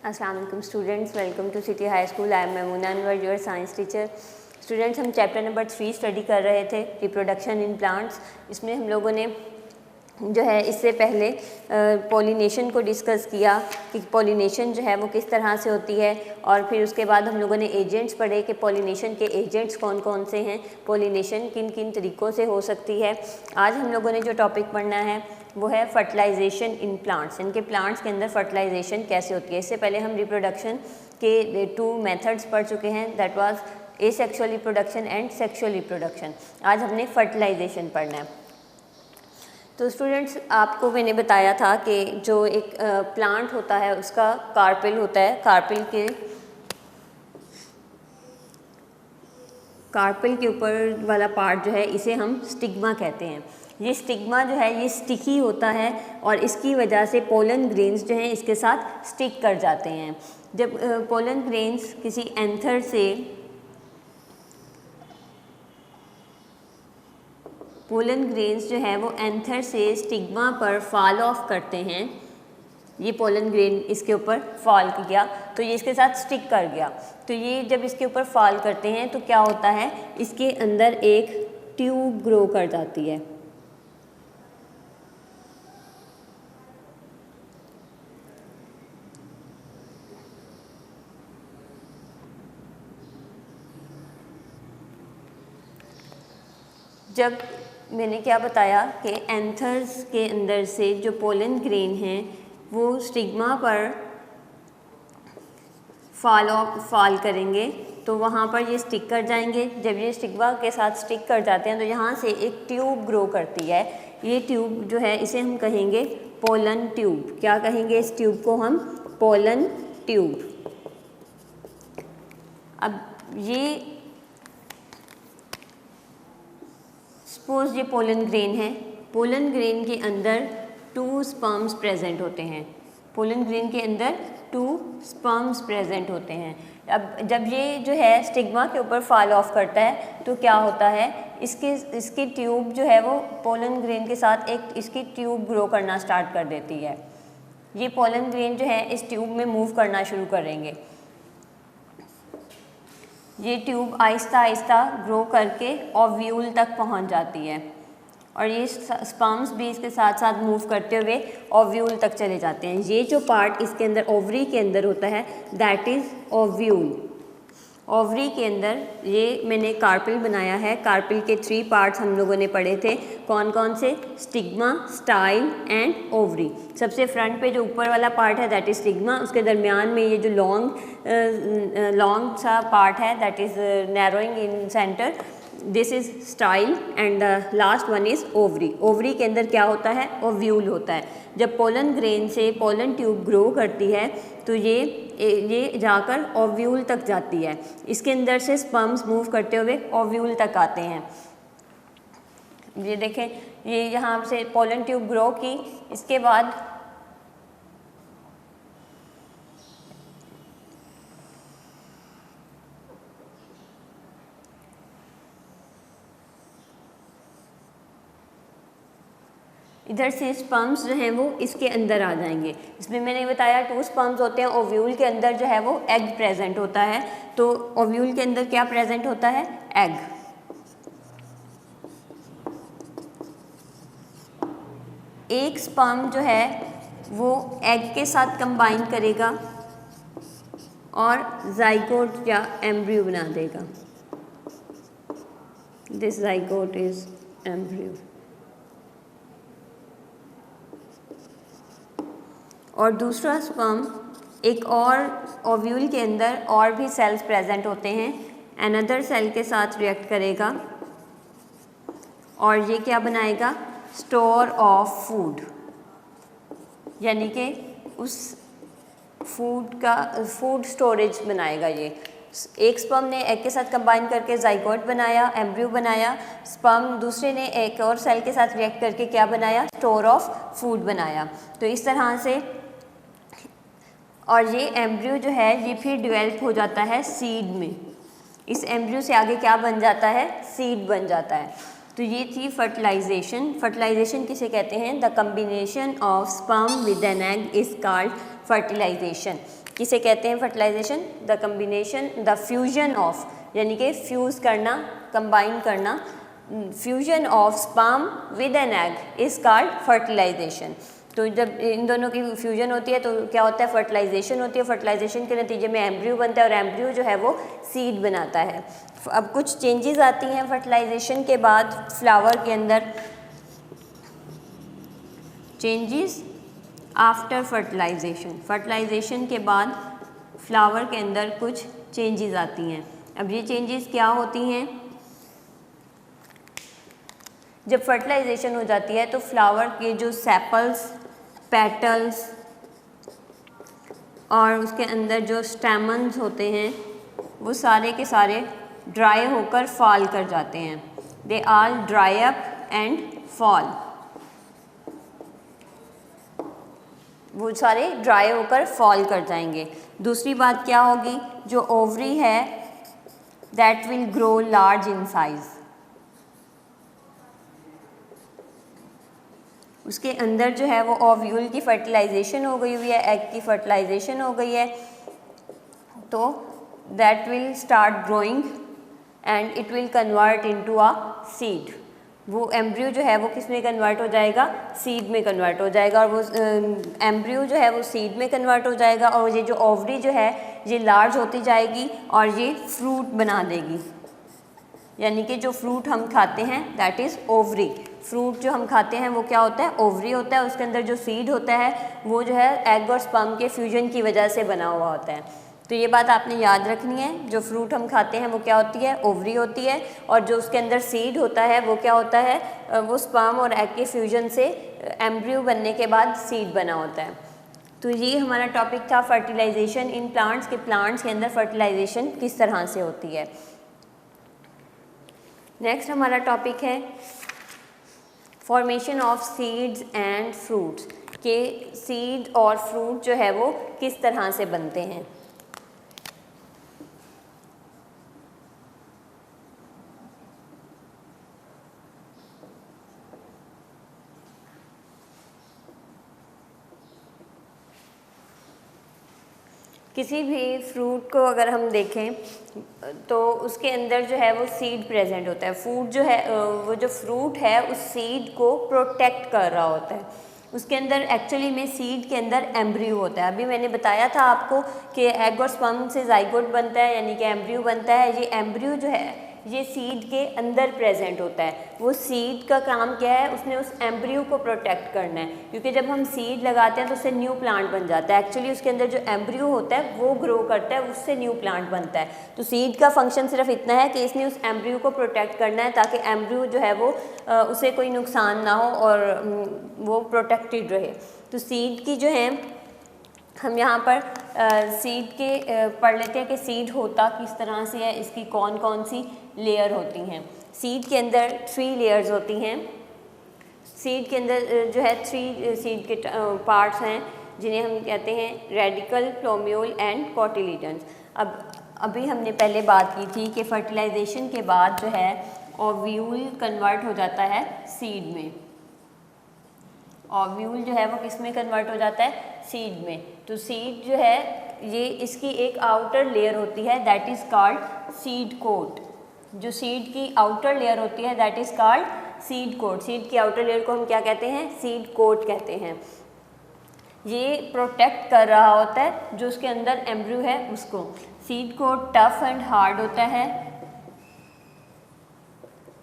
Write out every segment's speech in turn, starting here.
अस्सलाम वालेकुम students, welcome to city high school. I am Memoona Anwar, your science teacher. Students, हम chapter number 3 study कर रहे थे, रिप्रोडक्शन इन प्लांट्स। इसमें हम लोगों ने जो है इससे पहले पॉलिनेशन को डिस्कस किया कि पॉलिनेशन जो है वो किस तरह से होती है, और फिर उसके बाद हम लोगों ने एजेंट्स पढ़े कि पॉलिनेशन के एजेंट्स कौन कौन से हैं, पॉलिनेशन किन किन तरीक़ों से हो सकती है। आज हम लोगों ने जो टॉपिक पढ़ना है वो है फर्टिलाइजेशन इन प्लांट्स, इनके प्लांट्स के अंदर फर्टिलाइजेशन कैसे होती है। इससे पहले हम रिप्रोडक्शन के 2 मेथड्स पढ़ चुके हैं, that was asexual reproduction and sexual reproduction. आज हमने फर्टिलाइजेशन पढ़ना है। तो स्टूडेंट्स, आपको मैंने बताया था कि जो एक प्लांट होता है उसका कार्पेल होता है, कार्पेल के ऊपर वाला पार्ट जो है इसे हम स्टिग्मा कहते हैं। ये स्टिग्मा जो है ये स्टिकी होता है और इसकी वजह से पोलन ग्रेन्स जो हैं इसके साथ स्टिक कर जाते हैं। जब पोलन ग्रेन्स किसी एंथर से पोलन ग्रेन्स जो है वो एंथर से स्टिग्मा पर फॉल ऑफ करते हैं, ये पोलन ग्रेन इसके ऊपर फॉल किया तो ये इसके साथ स्टिक कर गया। तो ये जब इसके ऊपर फॉल करते हैं तो क्या होता है, इसके अंदर एक ट्यूब ग्रो कर जाती है। जब मैंने क्या बताया कि एंथर्स के अंदर से जो पोलन ग्रेन हैं वो स्टिग्मा पर फॉल करेंगे तो वहाँ पर ये स्टिक कर जाएंगे। जब ये स्टिग्मा के साथ स्टिक कर जाते हैं तो यहाँ से एक ट्यूब ग्रो करती है। ये ट्यूब जो है इसे हम कहेंगे पोलन ट्यूब। क्या कहेंगे इस ट्यूब को हम? Pollen tube. अब ये सपोज ये पोलन ग्रेन है, पोलन ग्रेन के अंदर 2 स्पर्म्स प्रेजेंट होते हैं। पोलन ग्रेन के अंदर 2 स्पर्म्स प्रेजेंट होते हैं। अब जब ये जो है स्टिग्मा के ऊपर फॉल ऑफ करता है तो क्या होता है, इसकी ट्यूब जो है वो पोलन ग्रेन के साथ एक इसकी ट्यूब ग्रो करना स्टार्ट कर देती है। ये पोलन ग्रेन जो है इस ट्यूब में मूव करना शुरू करेंगे। ये ट्यूब आहिस्ता आहिस्ता ग्रो करके ओव्यूल तक पहुंच जाती है और ये स्पर्म्स भी इसके साथ साथ मूव करते हुए ओव्यूल तक चले जाते हैं। ये जो पार्ट इसके अंदर ओवरी के अंदर होता है दैट इज़ ओव्यूल। ओवरी के अंदर ये मैंने कार्पेल बनाया है। कार्पेल के 3 पार्ट्स हम लोगों ने पढ़े थे, कौन कौन से? Stigma, style and ovary. सबसे फ्रंट पे जो ऊपर वाला पार्ट है दैट इज़ स्टिग्मा, उसके दरमियान में ये जो लॉन्ग सा पार्ट है that is narrowing in centre, this is style and the last one is ovary. Ovary के अंदर क्या होता है? ओव्यूल होता है। जब पोलन ग्रेन से पोलन ट्यूब ग्रो करती है तो ये जाकर ओव्यूल तक जाती है। इसके अंदर से स्पर्म्स मूव करते हुए ओव्यूल तक आते हैं। ये देखें, ये यहाँ से पोलन ट्यूब ग्रो की, इसके बाद इधर से स्पर्म्स जो हैं वो इसके अंदर आ जाएंगे। इसमें मैंने बताया 2 स्पर्म्स होते हैं। ओव्यूल के अंदर जो है वो एग प्रेजेंट होता है। तो ओव्यूल के अंदर क्या प्रेजेंट होता है? एग। एक स्पर्म जो है वो एग के साथ कंबाइन करेगा और जाइगोट या एम्ब्रियो बना देगा। This zygote is embryo. और दूसरा स्पर्म, एक और ओव्यूल के अंदर और भी सेल्स प्रेजेंट होते हैं, अनदर सेल के साथ रिएक्ट करेगा और ये क्या बनाएगा? स्टोर ऑफ फूड, यानी कि उस फूड स्टोरेज बनाएगा। ये एक स्पर्म ने एग के साथ कंबाइन करके जाइगोट बनाया, एम्ब्रियो बनाया। स्पर्म दूसरे ने एक और सेल के साथ रिएक्ट करके क्या बनाया? स्टोर ऑफ फूड बनाया। तो इस तरह से, और ये एम्ब्रियो जो है ये फिर डेवलप हो जाता है सीड में। इस एम्ब्रियो से आगे क्या बन जाता है? सीड बन जाता है। तो ये थी फर्टिलाइजेशन। फर्टिलाइजेशन किसे कहते हैं? The combination of sperm with an egg is called fertilisation. किसे कहते हैं fertilisation? The combination, the fusion of, यानी कि फ्यूज़ करना, कंबाइन करना, fusion of sperm with an egg is called fertilisation. तो जब इन दोनों की फ्यूजन होती है तो क्या होता है? फर्टिलाइजेशन होती है। फर्टिलाइजेशन के नतीजे में एम्ब्रियो बनता है और एम्ब्रियो जो है वो सीड बनाता है। अब कुछ चेंजेस आती हैं फर्टिलाइजेशन के बाद फ्लावर के अंदर। चेंजेस आफ्टर फर्टिलाइजेशन, फर्टिलाइजेशन के बाद फ्लावर के अंदर कुछ चेंजेस आती हैं। अब ये चेंजेस क्या होती हैं? जब फर्टिलाइजेशन हो जाती है तो फ्लावर के जो सेपल्स, पेटल्स और उसके अंदर जो स्टेमन्स होते हैं वो सारे के सारे ड्राई होकर फॉल कर जाते हैं। They all dry up and fall, वो सारे ड्राई होकर फॉल कर जाएंगे। दूसरी बात क्या होगी? जो ओवरी है that will grow large in size, उसके अंदर जो है वो ओव्यूल की फर्टिलाइजेशन हो गई हुई है, एग की फर्टिलाइजेशन हो गई है, तो that will start growing and it will convert into a seed. वो एम्ब्रियो जो है वो किस में कन्वर्ट हो जाएगा? सीड में कन्वर्ट हो जाएगा, और वो एम्ब्रियो जो है वो सीड में कन्वर्ट हो जाएगा, और ये जो ओवरी जो है ये लार्ज होती जाएगी और ये फ्रूट बना देगी। यानी कि जो फ्रूट हम खाते हैं दैट इज़ ओवरी। फ्रूट जो हम खाते हैं वो क्या होता है? ओवरी होता है। उसके अंदर जो सीड होता है वो जो है एग और स्पर्म के फ्यूजन की वजह से बना हुआ होता है। तो ये बात आपने याद रखनी है। जो फ्रूट हम खाते हैं वो क्या होती है? ओवरी होती है, और जो उसके अंदर सीड होता है वो क्या होता है? वो स्पर्म और एग के फ्यूजन से एम्ब्रियो बनने के बाद सीड बना होता है। तो ये हमारा टॉपिक था फर्टिलाइजेशन इन प्लांट्स, के प्लांट्स के अंदर फर्टिलाइजेशन किस तरह से होती है। नेक्स्ट हमारा टॉपिक है formation of seeds and fruits, के सीड और फ्रूट जो है वो किस तरह से बनते हैं। किसी भी फ्रूट को अगर हम देखें तो उसके अंदर जो है वो सीड प्रेजेंट होता है। फूड जो है वो जो फ्रूट है उस सीड को प्रोटेक्ट कर रहा होता है। उसके अंदर एक्चुअली में सीड के अंदर एम्ब्रियो होता है। अभी मैंने बताया था आपको कि एग और स्पर्म से जाइगोट बनता है, यानी कि एम्ब्रियो बनता है। ये एम्ब्रियो जो है ये सीड के अंदर प्रेजेंट होता है। वो सीड का काम क्या है? उसने उस एम्ब्रियो को प्रोटेक्ट करना है, क्योंकि जब हम सीड लगाते हैं तो उससे न्यू प्लांट बन जाता है। एक्चुअली उसके अंदर जो एम्ब्रियो होता है वो ग्रो करता है, उससे न्यू प्लांट बनता है। तो सीड का फंक्शन सिर्फ इतना है कि इसने उस एम्ब्रियो को प्रोटेक्ट करना है ताकि एम्ब्रियो जो है वो उसे कोई नुकसान ना हो और वो प्रोटेक्टेड रहे। तो सीड की जो है हम यहाँ पर सीड के पढ़ लेते हैं कि सीड होता किस तरह से है, इसकी कौन कौन सी लेयर होती हैं। सीड के अंदर 3 लेयर्स होती हैं। सीड के अंदर जो है 3 सीड के पार्ट्स हैं जिन्हें हम कहते हैं रेडिकल, प्लोम्यूल एंड कोटिलीडन्स। अब अभी हमने पहले बात की थी कि फर्टिलाइजेशन के बाद जो है ओव्यूल कन्वर्ट हो जाता है सीड में। ओव्यूल जो है वो किस में कन्वर्ट हो जाता है? सीड में। तो सीड जो है ये इसकी एक आउटर लेयर होती है that is called seed coat. जो सीड की आउटर लेयर होती है that is called seed coat. Seed की आउटर लेयर को हम क्या कहते हैं? सीड कोट कहते हैं। ये प्रोटेक्ट कर रहा होता है जो उसके अंदर एम्ब्रियो है उसको। Seed coat tough and hard होता है,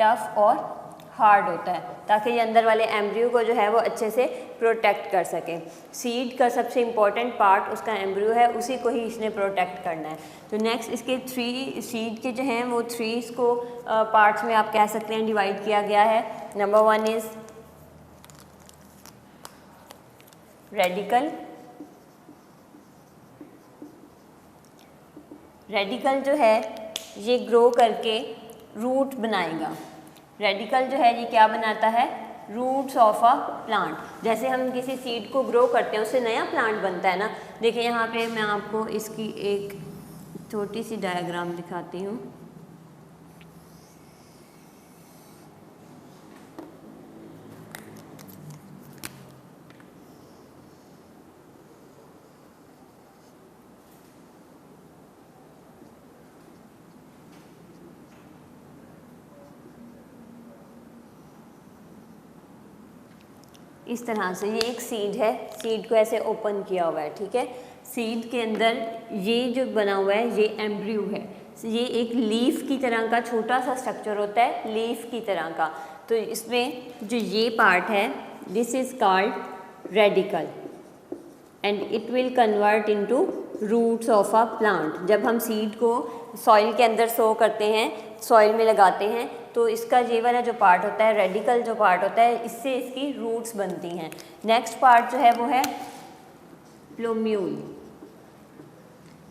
टफ और हार्ड होता है ताकि ये अंदर वाले एम्ब्रियो को जो है वो अच्छे से प्रोटेक्ट कर सके। सीड का सबसे इम्पॉर्टेंट पार्ट उसका एम्ब्रियो है, उसी को ही इसने प्रोटेक्ट करना है। तो नेक्स्ट इसके 3 सीड के जो हैं वो 3 इसको पार्ट्स में आप कह सकते हैं डिवाइड किया गया है। Number 1 is radical. रेडिकल जो है ये ग्रो करके रूट बनाएगा। रेडिकल जो है ये क्या बनाता है? Roots of a plant. जैसे हम किसी सीड को ग्रो करते हैं उससे नया प्लांट बनता है ना। देखिए यहाँ पे मैं आपको इसकी एक छोटी सी डायग्राम दिखाती हूँ। इस तरह से ये एक सीड है, सीड को ऐसे ओपन किया हुआ है, ठीक है। सीड के अंदर ये जो बना हुआ है ये एम्ब्रियो है, ये एक लीफ की तरह का छोटा सा स्ट्रक्चर होता है, लीफ की तरह का। तो इसमें जो ये पार्ट है this is called radical and it will convert into roots of a plant. जब हम सीड को सॉइल के अंदर सो करते हैं, सॉइल में लगाते हैं, तो इसका ये वाला जो पार्ट होता है, रेडिकल जो पार्ट होता है, इससे इसकी रूट्स बनती हैं। नेक्स्ट पार्ट जो है वो है प्लूम्यूल।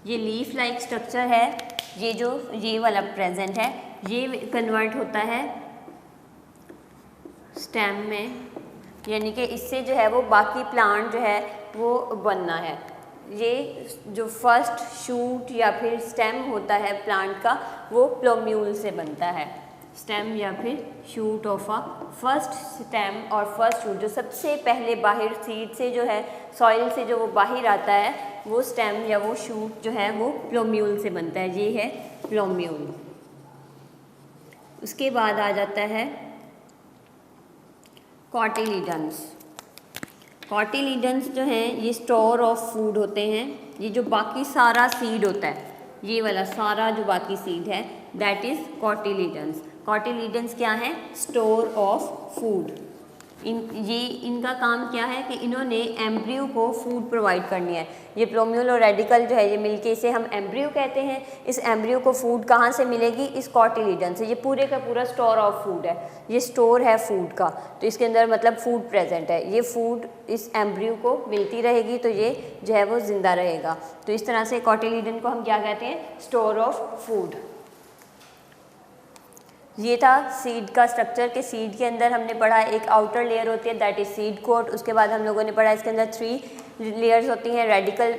ये लीफ लाइक स्ट्रक्चर है, ये वाला प्रेजेंट है, ये कन्वर्ट होता है स्टेम में, यानी कि इससे जो है वो बाकी प्लांट जो है वो बनना है। ये जो फर्स्ट शूट या फिर स्टेम होता है प्लांट का वो प्लूम्यूल से बनता है। स्टेम या फिर shoot of a first stem और फर्स्ट शूट, जो सबसे पहले बाहर सीड से जो है, सॉइल से जो वो बाहर आता है, वो स्टेम या वो शूट जो है वो प्लूम्यूल से बनता है। ये है प्लूम्यूल। उसके बाद आ जाता है कॉटिलीडन्स। कॉटिलीडन्स जो हैं ये स्टोर ऑफ फूड होते हैं। ये जो बाकी सारा सीड होता है, ये वाला सारा जो बाकी सीड है दैट इज़ कॉटिलीडन्स। कॉटिलीडन्स क्या है? Store of food. इनका काम क्या है कि इन्होंने एम्ब्रियो को फूड प्रोवाइड करनी है। ये प्लूम्यूल और रेडिकल जो है ये मिलके इसे हम एम्ब्रियो कहते हैं। इस एम्ब्रियो को फूड कहाँ से मिलेगी? इस कॉटिलीडन से। ये पूरे का पूरा स्टोर ऑफ फूड है, ये स्टोर है फूड का, तो इसके अंदर मतलब फूड प्रेजेंट है। ये फूड इस एम्ब्रियो को मिलती रहेगी तो ये जो है वो जिंदा रहेगा। तो इस तरह से कॉटिलीडन को हम क्या कहते हैं? Store of food. ये था सीड का स्ट्रक्चर के सीड के अंदर हमने पढ़ा एक आउटर लेयर होती है दैट इज सीड कोट। उसके बाद हम लोगों ने पढ़ा इसके अंदर 3 लेयर्स होती हैं, रेडिकल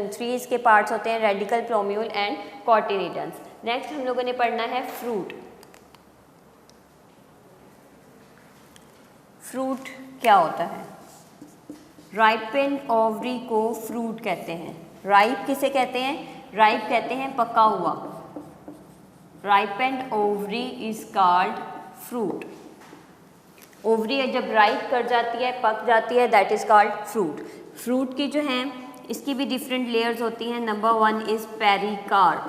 3 इसके पार्ट्स होते हैं, radical, plumule and cotyledons. Next हम लोगों ने पढ़ना है फ्रूट। फ्रूट क्या होता है? राइपेंड ओवरी को फ्रूट कहते हैं। राइप किसे कहते हैं? राइप कहते हैं पका हुआ। Ripened ovary is called fruit. Ovary जब राइप कर जाती है, पक जाती है, that is called fruit. Fruit की जो है इसकी भी डिफरेंट लेयर्स होती हैं। Number 1 is pericarp.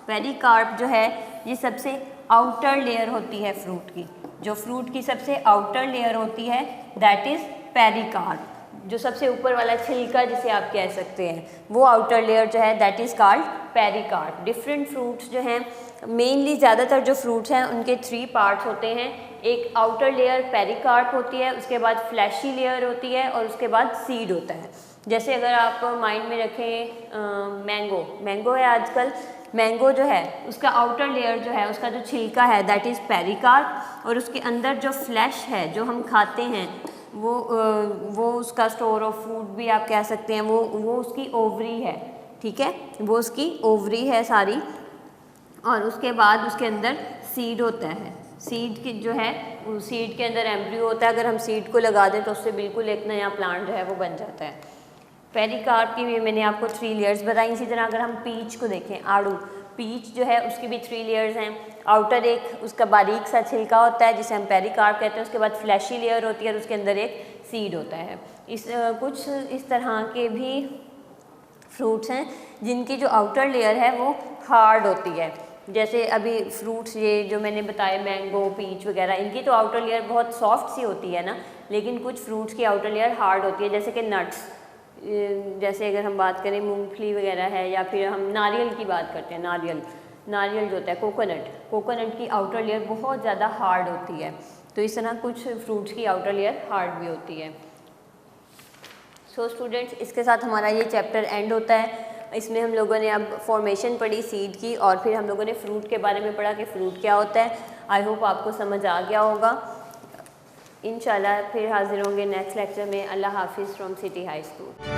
पेरिकार्प जो है ये सबसे आउटर लेयर होती है फ्रूट की। जो फ्रूट की सबसे आउटर लेयर होती है दैट इज पेरिकार्प। जो सबसे ऊपर वाला छिलका जिसे आप कह सकते हैं, वो आउटर लेयर जो है that is called pericarp. Different fruits जो हैं, मेनली ज़्यादातर जो फ्रूट्स हैं उनके 3 पार्ट्स होते हैं। एक आउटर लेयर पेरिकार्प होती है, उसके बाद फ्लैशी लेयर होती है और उसके बाद सीड होता है। जैसे अगर आप माइंड में रखें मैंगो है आजकल, मैंगो जो है उसका आउटर लेयर जो है, उसका जो छिलका है दैट इज़ पेरिकार्प, और उसके अंदर जो फ्लैश है जो हम खाते हैं वो उसका स्टोर ऑफ फूड भी आप कह सकते हैं। वो उसकी ओवरी है, ठीक है, वो उसकी ओवरी है सारी। और उसके बाद उसके अंदर सीड होता है। सीड की जो है सीड के अंदर एम्ब्रियो होता है। अगर हम सीड को लगा दें तो उससे बिल्कुल एक नया प्लांट जो है वो बन जाता है। पेरिकार्प की भी मैंने आपको 3 लेयर्स बताई। इसी तरह अगर हम पीच को देखें, आड़ू, पीच जो है उसकी भी 3 लेयर्स हैं। आउटर एक उसका बारीक सा छिलका होता है जिसे हम पेरिकार्प कहते हैं, उसके बाद फ्लैशी लेयर होती है और उसके अंदर एक सीड होता है। कुछ इस तरह के भी फ्रूट्स हैं जिनकी जो आउटर लेयर है वो हार्ड होती है। जैसे अभी फ्रूट्स ये जो मैंने बताए मैंगो, पीच वगैरह, इनकी तो आउटर लेयर बहुत सॉफ्ट सी होती है ना, लेकिन कुछ फ्रूट्स की आउटर लेयर हार्ड होती है। जैसे कि नट्स, जैसे अगर हम बात करें मूंगफली वगैरह है, या फिर हम नारियल की बात करते हैं, नारियल जो होता है, कोकोनट की आउटर लेयर बहुत ज़्यादा हार्ड होती है। तो इस तरह कुछ फ्रूट्स की आउटर लेयर हार्ड भी होती है। सो स्टूडेंट्स, इसके साथ हमारा ये चैप्टर एंड होता है। इसमें हम लोगों ने अब फॉर्मेशन पढ़ी सीड की, और फिर हम लोगों ने फ्रूट के बारे में पढ़ा कि फ्रूट क्या होता है। आई होप आपको समझ आ गया होगा। इंशाल्लाह फिर हाजिर होंगे नेक्स्ट लेक्चर में। अल्लाह हाफिज़ फ्रॉम सिटी हाई स्कूल।